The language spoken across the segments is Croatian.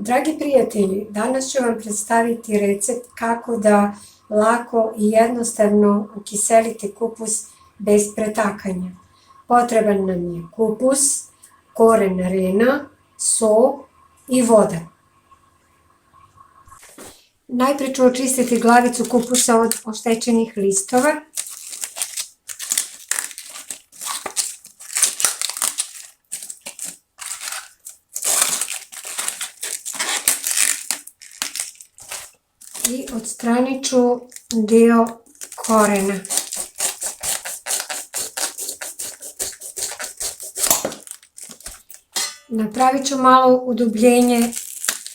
Dragi prijatelji, danas ću vam predstaviti recept kako da lako i jednostavno ukiselite kupus bez pretakanja. Potreban nam je kupus, koren rena, so i voda. Najprije ću očistiti glavicu kupusa od oštećenih listova. I odstranit ću dio korena. Napravit ću malo udubljenje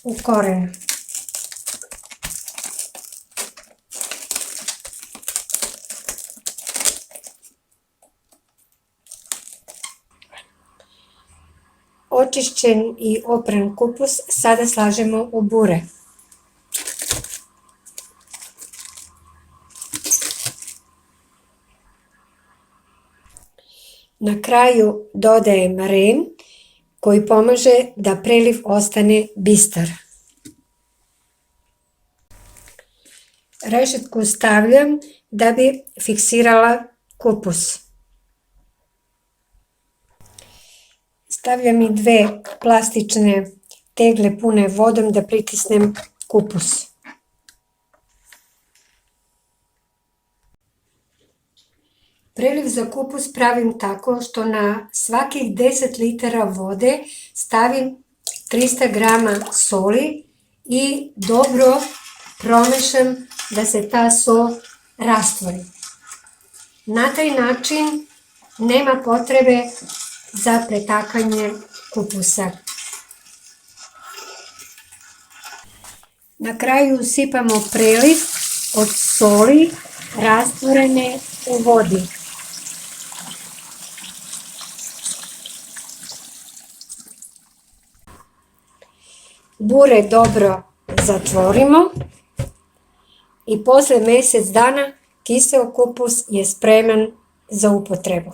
u korenu. Očišćen i opran kupus sada slažemo u bure. Na kraju dodajem ren koji pomaže da preliv ostane bistar. Rešetku stavljam da bi fiksirala kupus. Stavljam i 2 plastične tegle pune vodom da pritisnem kupus. Preliv za kupus pravim tako što na svakih 10 litara vode stavim 300 g soli i dobro promešam da se ta sol rastvori. Na taj način nema potrebe za pretakanje kupusa. Na kraju usipamo preliv od soli rastvorene u vodi. Bure dobro zatvorimo i posle mjesec dana kiseo kupus je spreman za upotrebu.